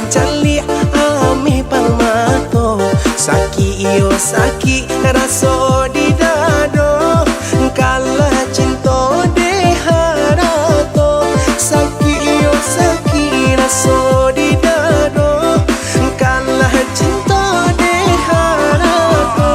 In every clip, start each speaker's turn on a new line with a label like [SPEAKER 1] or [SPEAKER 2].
[SPEAKER 1] cali ami palmato saki iyo saki raso di dado kalah cinta de harato saki iyo saki raso di dado kalah cinta de harato.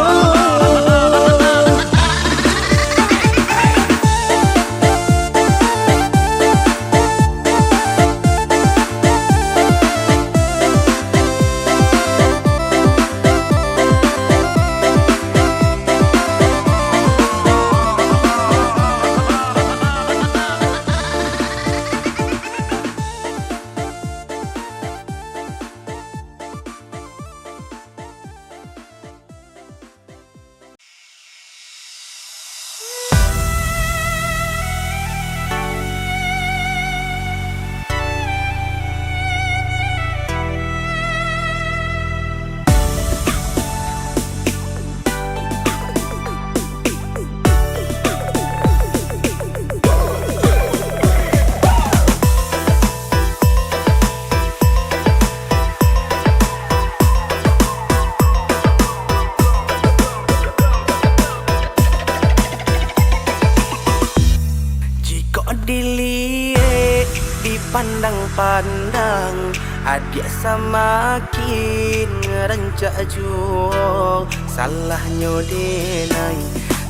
[SPEAKER 1] Dilihat dipandang-pandang adik semakin rancak jual salahnya denai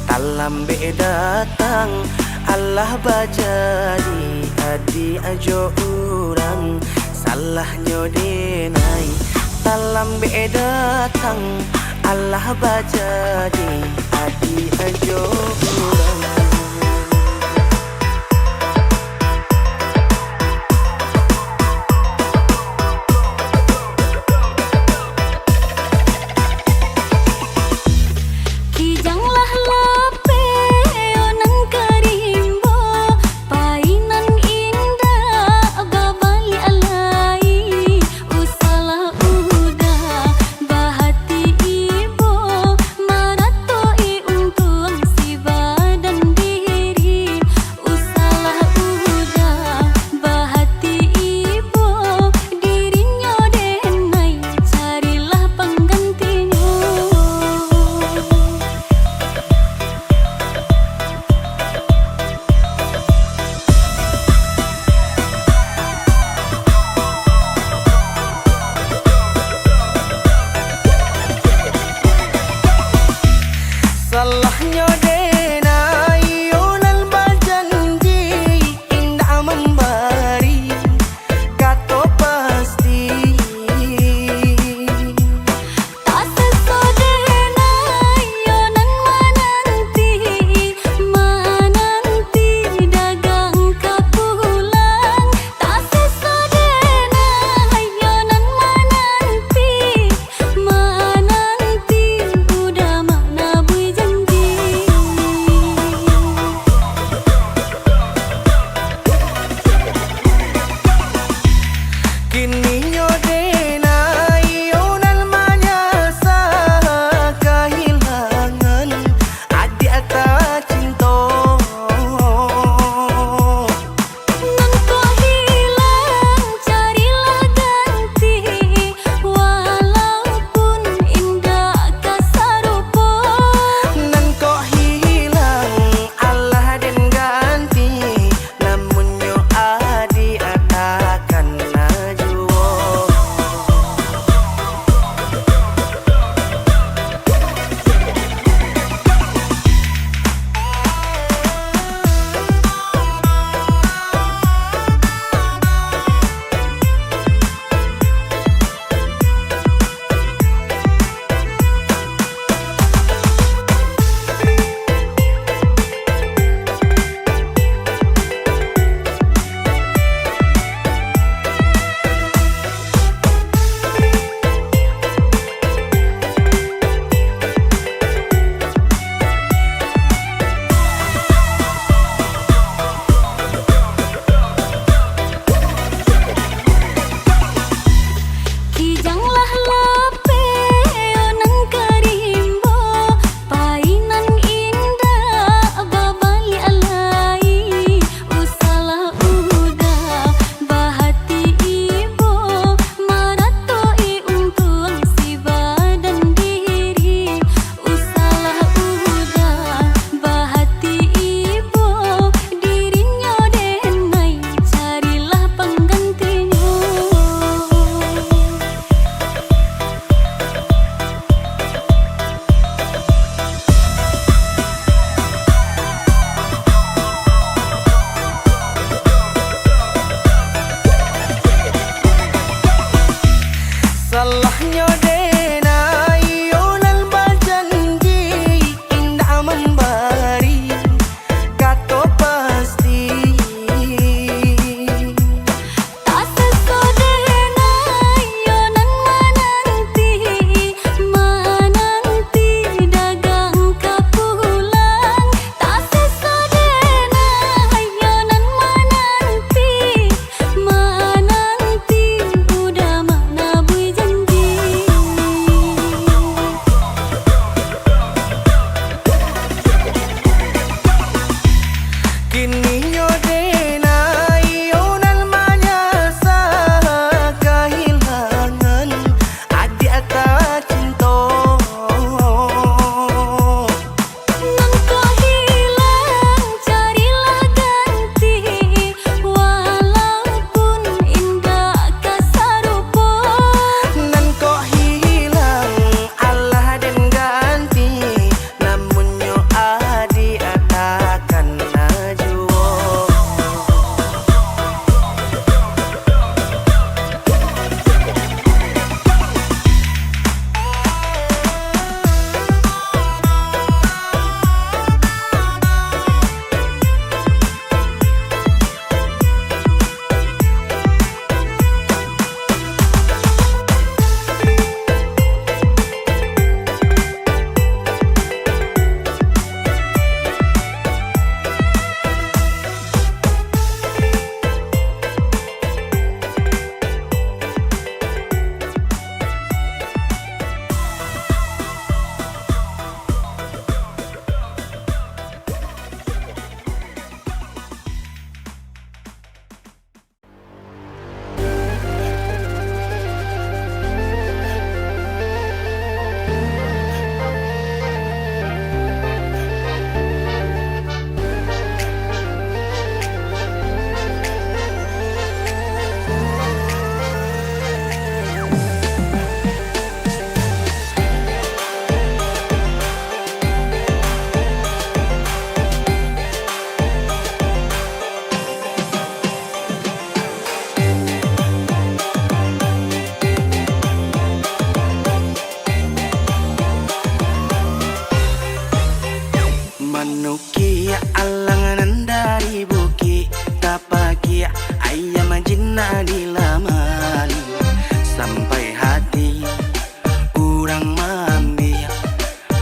[SPEAKER 1] talam be datang Allah bajadi adik ajo urang salahnya denai talam be datang Allah bajadi adik ajo urang.
[SPEAKER 2] Untung si badan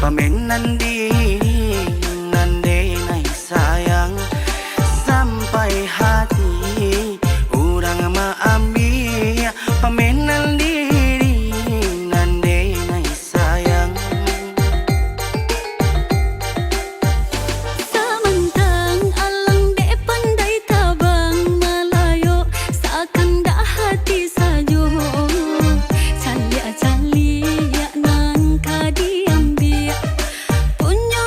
[SPEAKER 1] Pamenan diri nande nai sayang sampai hati urang maambi. Pamenan diri nande nai sayang.
[SPEAKER 2] Samantang alang de pandai tabang malayo seakan dak hati sajo. Calia calia nang kadiam dia punya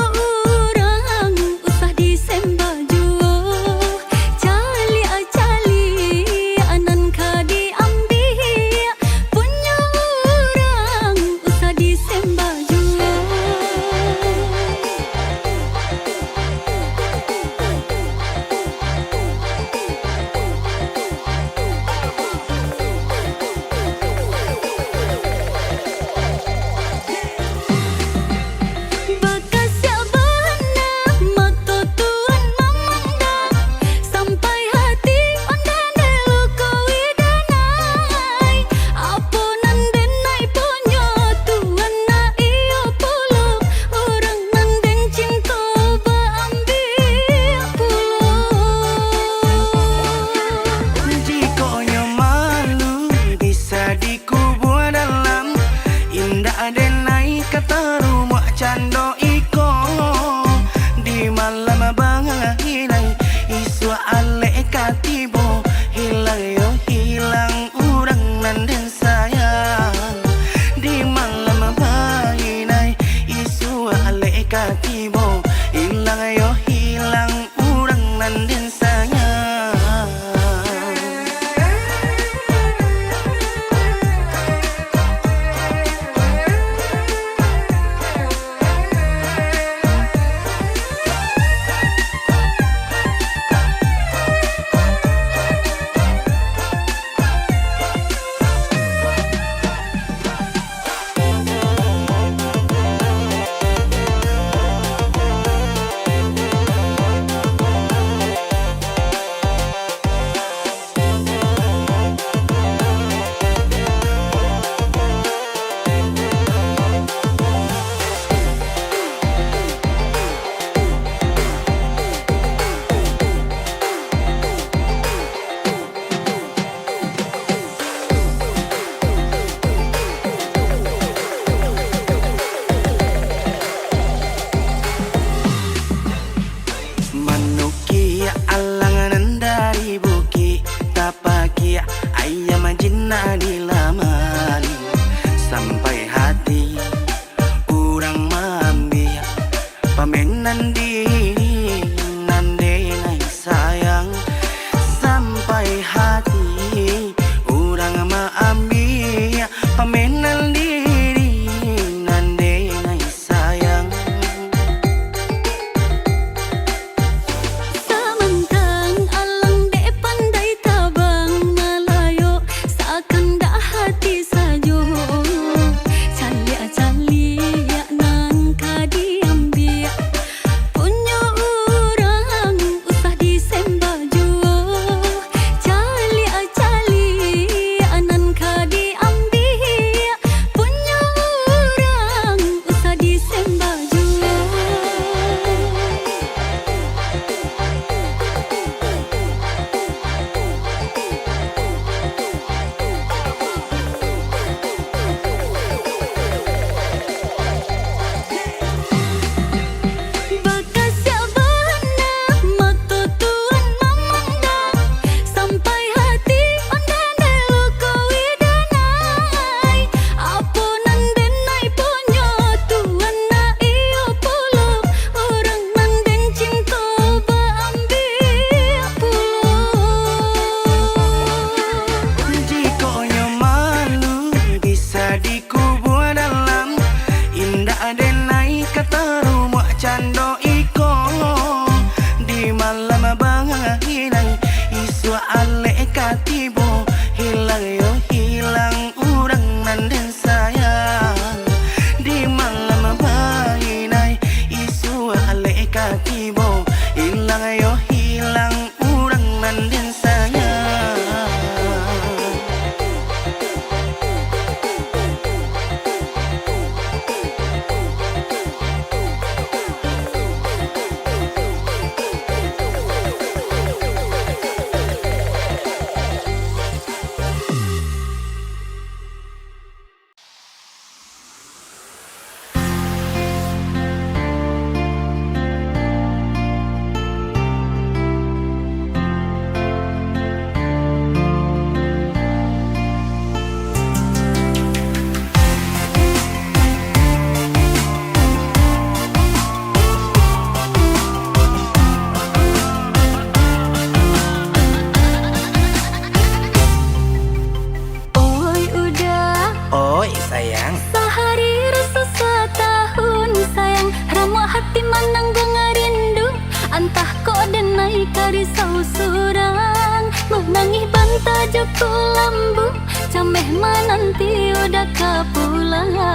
[SPEAKER 2] joko lambu, cameh mananti udah kepulangan.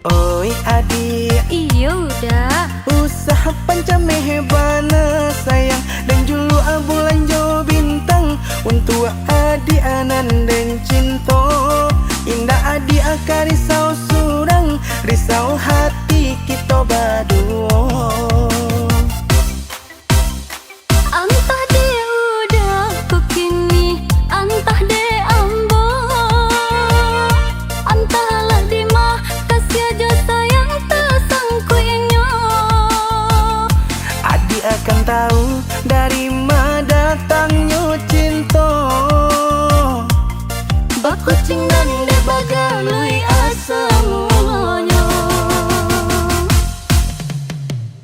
[SPEAKER 1] Oi adik,
[SPEAKER 2] Iya udah.
[SPEAKER 1] usaha pancameh bana sayang dan julu bulan jo bintang untuk adik anan dan cinta. Indah adik akar risau surang, risau hati kita berdua.
[SPEAKER 2] Antah dia udah kekini, antah dia ambo, antahlah di mah kasih aja sayang tersangkuinya.
[SPEAKER 1] Adik akan tahu dari mana datangnya cinta.
[SPEAKER 2] Bakucing dan dia bagalui asa mulanya.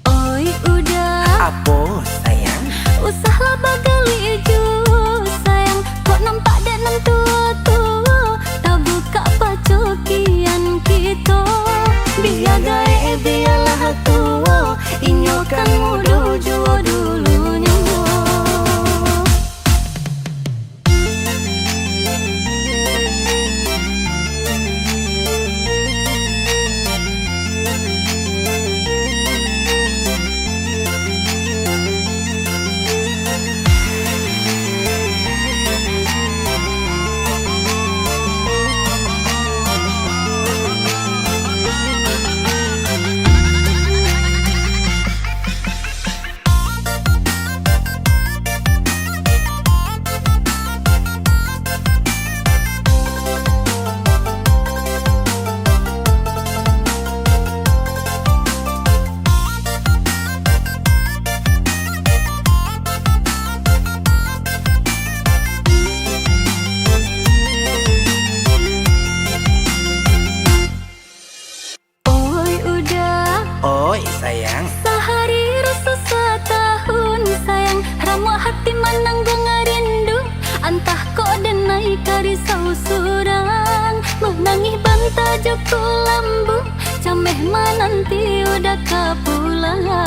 [SPEAKER 2] Oi udah,
[SPEAKER 1] Apa sayang?
[SPEAKER 2] usahlah bagali ju sayang. Kok nampak dek nan tua-tua, tak buka pacokian kita. Biar gae biarlah tua, inyo kan muda jua dulunya. Oi udah,
[SPEAKER 1] Oi sayang,
[SPEAKER 2] sehari rasa setahun sayang. Ramu hati menanggung rindu, antah kok denai karisau surang. Menangis bantah joko lambu, cameh mananti udah kepulangan.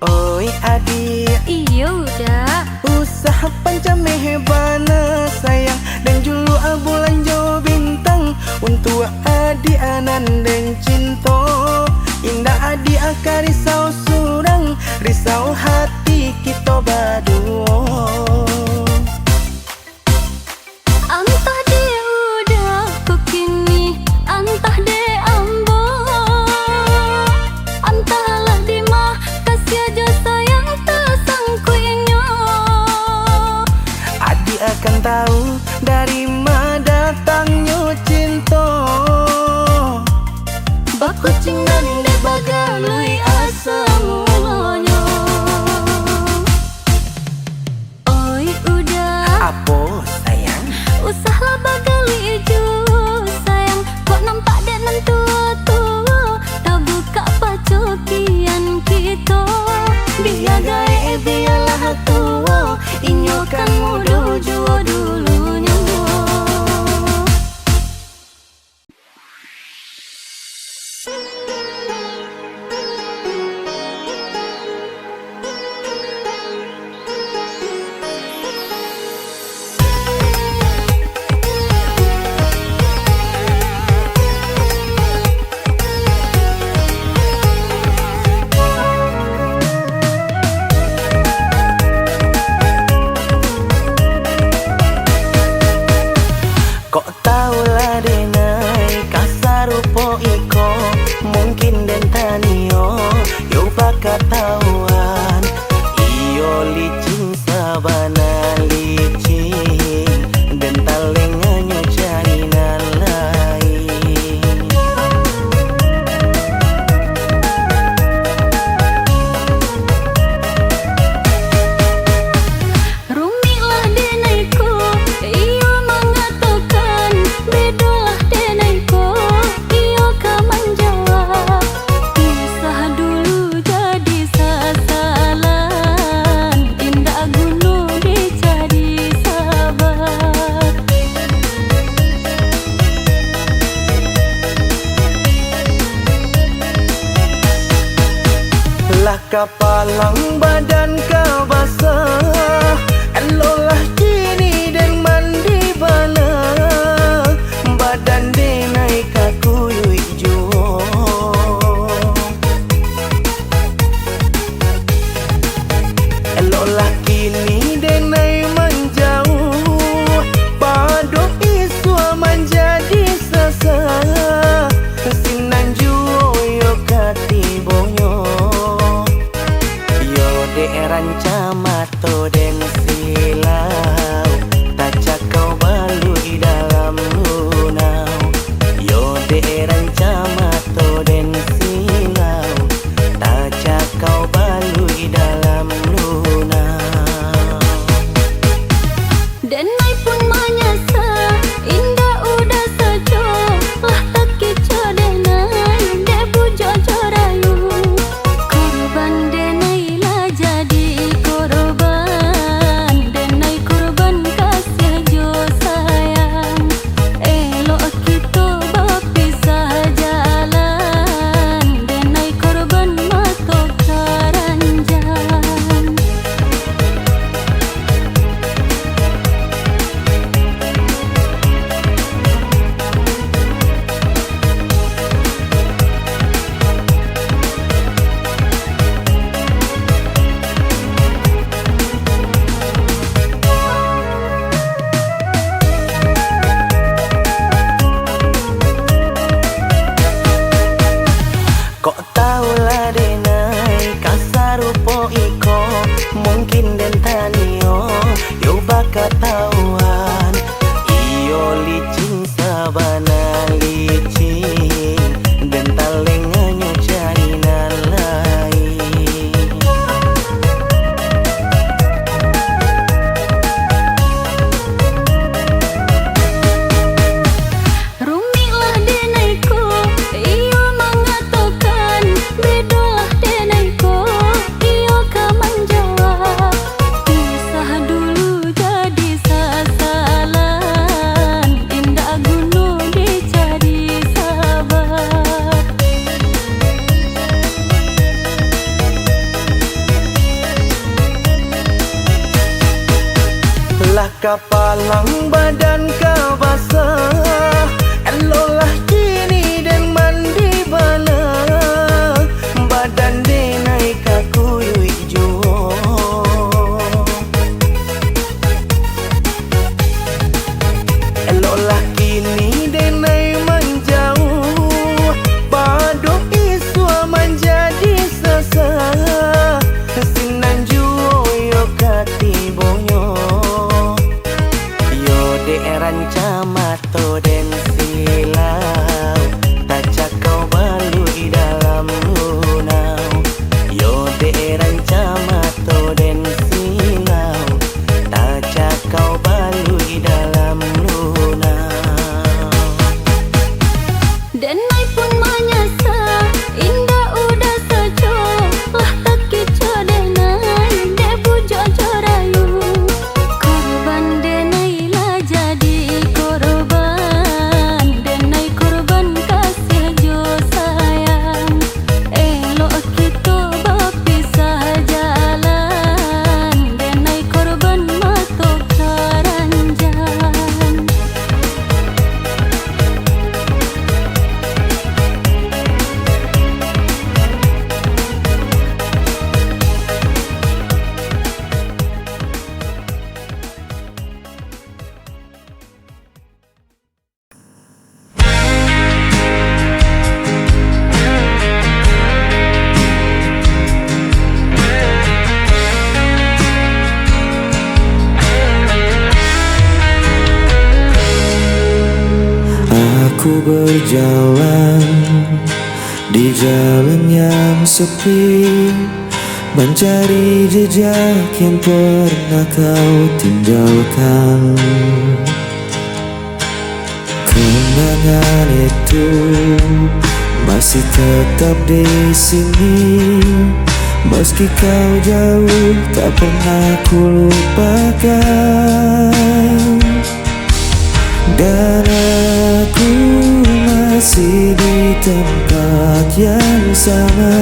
[SPEAKER 1] oi adik,
[SPEAKER 2] Iya udah.
[SPEAKER 1] usaha pancameh bana sayang dan julu bulan jo bintang untuk adik anan dan cinta. Indah adik akar risau surang, risau hati kita berdua.
[SPEAKER 2] Antah dia udah kekini, antah dia ambo, antahlah di mah kasih aja sayang tersangkuinya.
[SPEAKER 1] Adik akan tahu dari mana datangnya cinta.
[SPEAKER 2] Bakucing dan dia bagalui asa
[SPEAKER 1] kapalang badan kau basah, eloklah kini dan mandi bala, badan de naik kaku yui juo. Eloklah kini dan naik menjauh, padok iswa menjadi sasa, sinan juo yo kati bonyo. Rancamato den silau, taca kau balui dalam lunau. Yo de rancamato den silau, taca kau balui dalam lunau.
[SPEAKER 2] Denai pun menyasa, indah udah saja, lah tak kica denai, de puja corayu. Korban denai lah jadi korban, denai korban kasih jo sayang. Elok kita berpisah jalan, denai korban mato karanjang.
[SPEAKER 1] Kok tahulah denai kasar rupo iko, mungkin den tanio yo baka tauan. Iyo licin sabana licin, den talenganyo carinan lain.
[SPEAKER 2] Rumilah denaiku, iyo mengatakan, bedalah denaiku, iyo kan menjawab. Pisah dulu jadi sasalan, indah gunung dicari sahabat.
[SPEAKER 1] Lah kapalang badan kau basah, eloklah kini dan mandi bala, badan de naik kaku yui juo. Eloklah kini dan naik menjauh, padok iswa menjadi sasa, sinan juo yo kati bonyo. Yo de rancamato den silau, taca kau balui dalam lunau. Yo de rancamato den silau, taca kau balui dalam lunau.
[SPEAKER 2] Denai pun menyasa, indah udah saja, lah tak kica denai, de puja corayu. Korban denai lah jadi korban, denai korban kasih jo sayang. Elok kita berpisah jalan, denai korban mato karanjang.
[SPEAKER 3] Aku berjalan di jalan yang sepi, mencari jejak yang pernah kau tinggalkan. Kenangan itu masih tetap di sini, meski kau jauh tak pernah ku lupakan. Dan aku masih di tempat yang sama,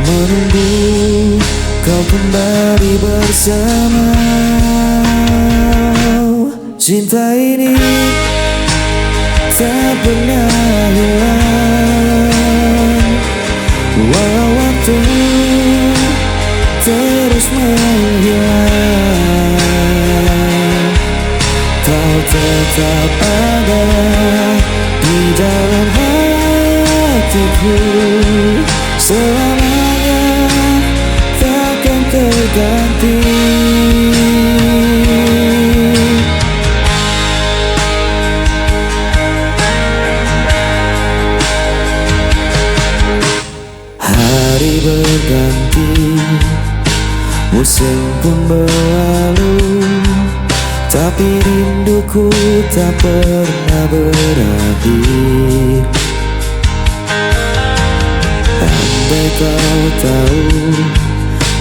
[SPEAKER 3] menunggu kau kembali bersama. Cinta ini tak pernah hilang, walau waktu terus menghilang. Kau tetap ada di dalam hatiku, selamanya takkan terganti. Hari berganti, musim pun berlalu, tapi rinduku tak pernah berakhir. Andai kau tahu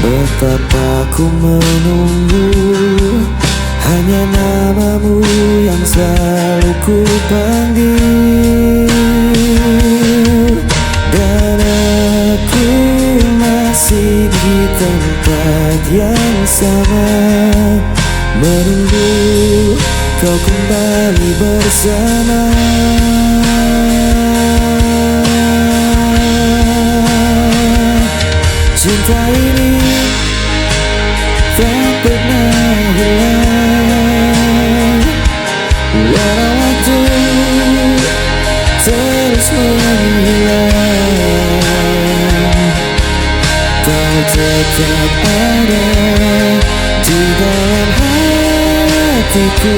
[SPEAKER 3] betapa ku menunggu, hanya namamu yang selalu ku panggil. Dan aku masih di tempat yang sama, menunggu kau kembali bersama. Cinta ini tak pernah hilang, walau waktu terus menghilang. Kau tetap ada di dalam hatiku,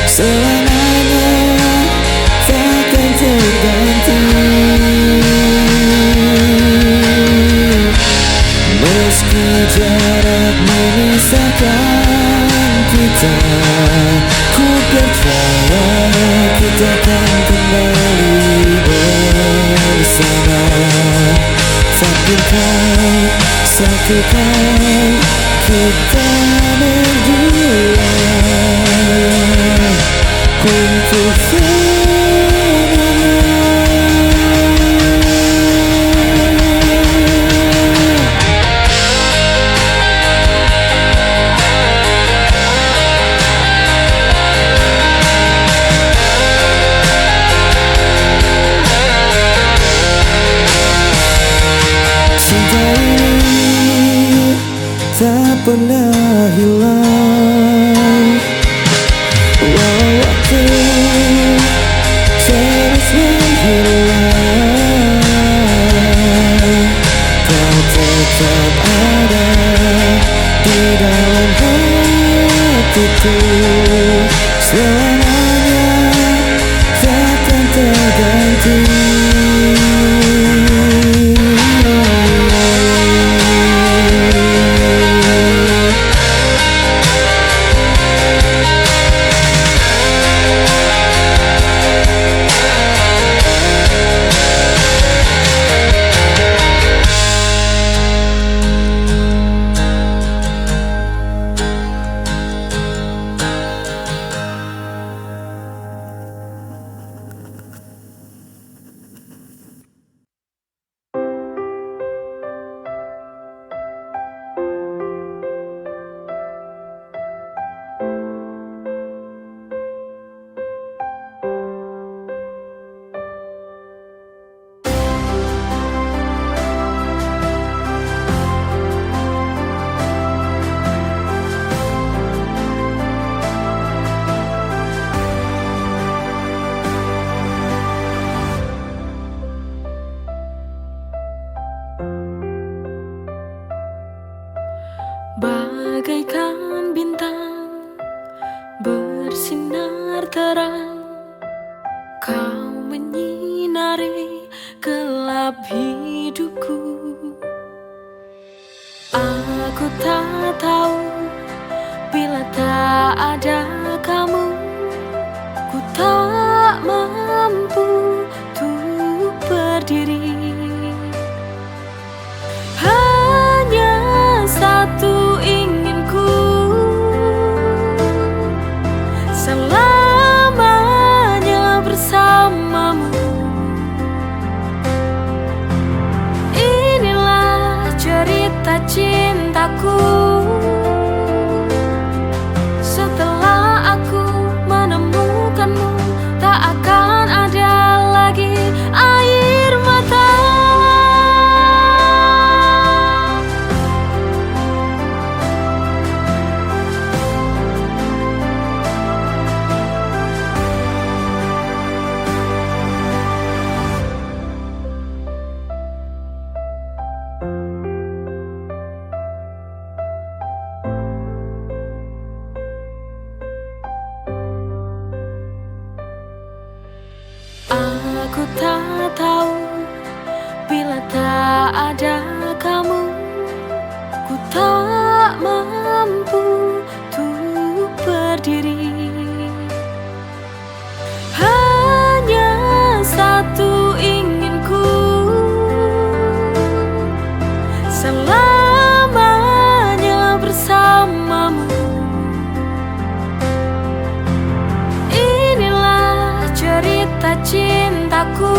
[SPEAKER 3] selamanya takkan terganti. Meski jarak memisahkan kita, ku percaya kita akan kembali bersama. Takdirkan satu kali kita berdua untuk tak pernah hilang, walau waktu terus menghilang. Kau tetap ada di dalam hatiku, selamanya takkan terganti.
[SPEAKER 2] Bagaikan bintang bersinar terang, kau menyinari gelap hidupku. Aku tak tahu bila tak ada kamu, ku tak mampu untuk berdiri. Hanya satu inginku, selamanya bersamamu. Inilah Ku tak tahu bila tak ada kamu, ku tak mampu untuk berdiri. Hanya satu inginku, selamanya bersamamu. Inilah cerita cintaku.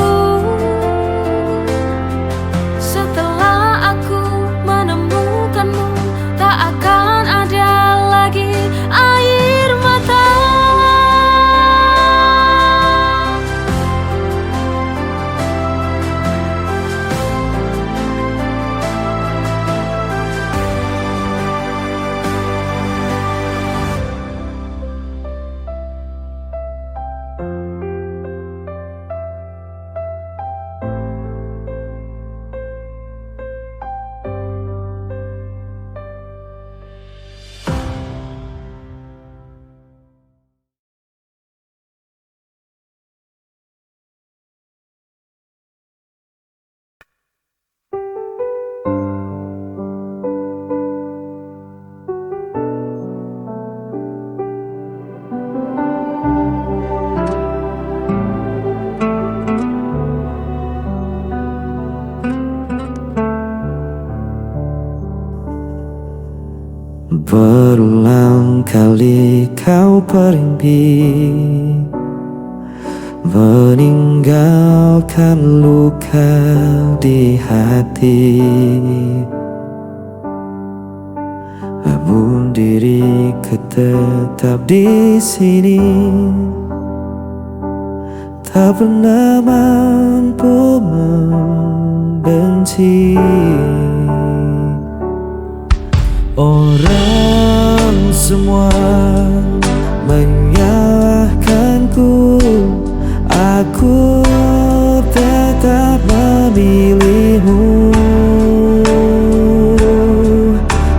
[SPEAKER 2] Setelah aku menemukanmu, tak akan ada lagi air mata.
[SPEAKER 3] Berulang kali kau pergi, meninggalkan luka di hati. Namun diriku tetap di sini, tak pernah mampu membenci. Orang semua menyalahkanku, aku tetap memilihmu.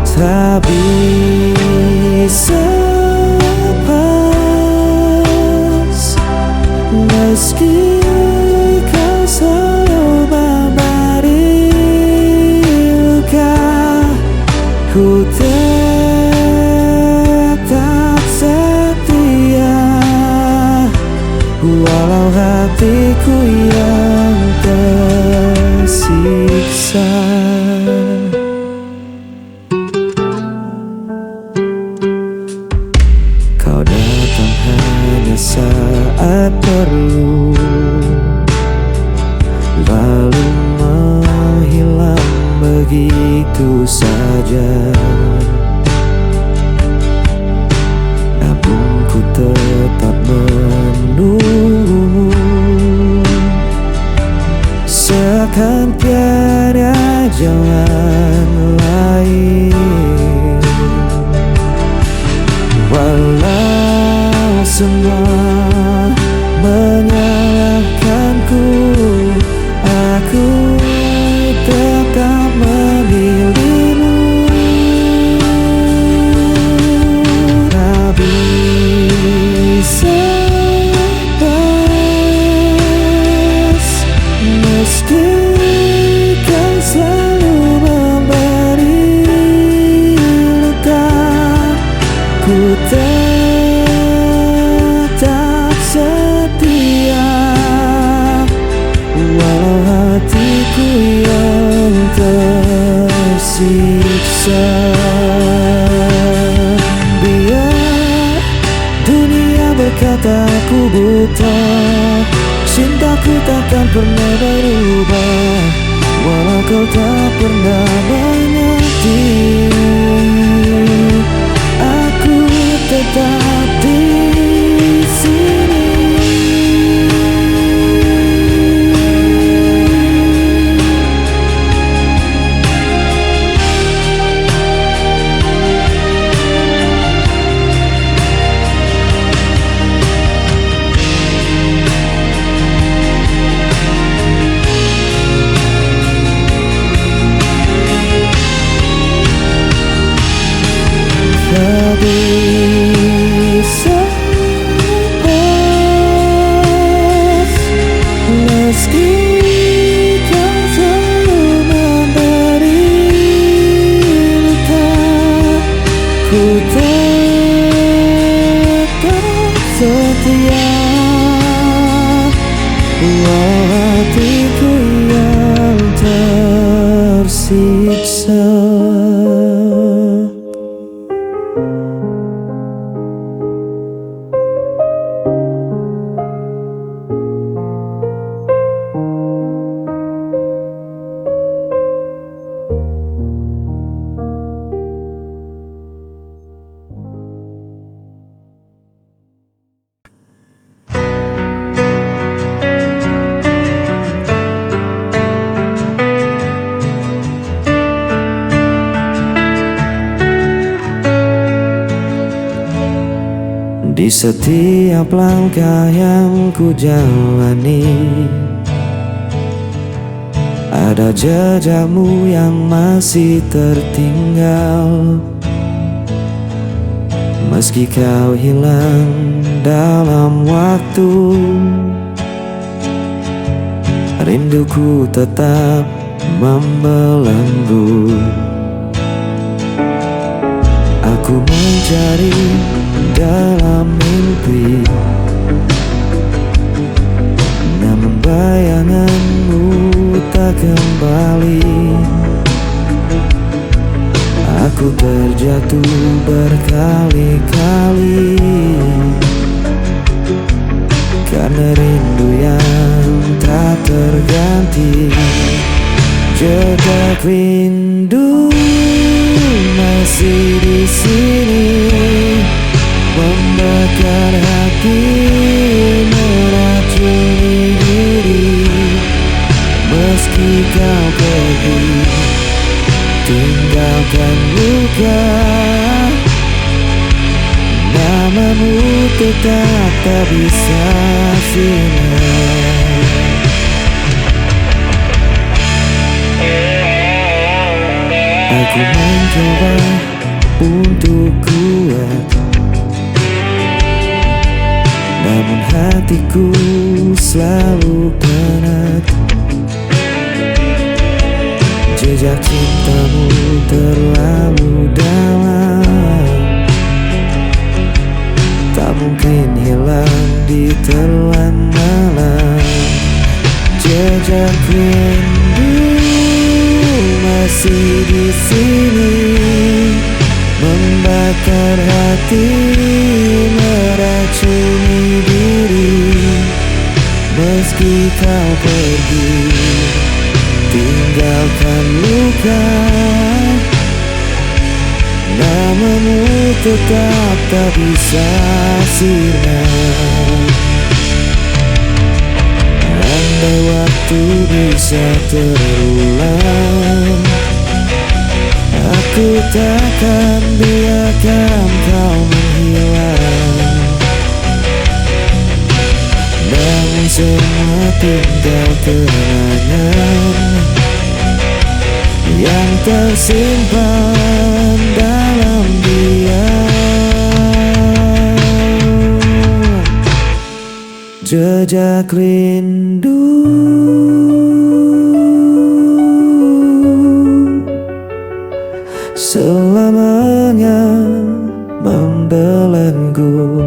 [SPEAKER 3] Tak bisa lepas, meski kau selalu memberi luka. Ku tetap setia, walau hatiku yang tersiksa. Kau datang hanya saat perlu, lalu menghilang begitu saja. Namun ku tetap menunggu, seakan tiada jalan lain. Walau semua menyalahkanku, aku tetap memilihmu. Tak bisa lepas, meski kau selalu memberi luka. Ku tetap setia, walau hatiku yang tersiksa. Biar dunia berkata aku buta, cintaku takkan pernah berubah. Walau kau tak pernah mengerti, aku tetap di sini. hatiku yang tersiksa. Di setiap langkah yang ku jalani, ada jejakmu yang masih tertinggal. Meski kau hilang dalam waktu, rinduku tetap membelenggu. Aku mencari dalam mimpi, namun bayanganmu tak kembali. Aku terjatuh berkali-kali karena rindu yang tak terganti. Jejak rindu masih di sini, membakar hati, meracuni diri. Meski kau pergi, tinggalkan luka, namamu tetap tak bisa sinar. Aku mencoba untuk kuat, namun hatiku selalu penat. Jejak cintamu terlalu dalam, tak mungkin hilang di telan malam. Jejak rindu masih di sini, membakar hati, meracuni diri. Meski kau pergi, tinggalkan luka, namamu tetap tak bisa sinar. Andai waktu bisa terulang, aku takkan biarkan kau menghilang. Namun semua tinggal kenangan yang tersimpan dalam diam. Jejak rindu selamanya membelenggu.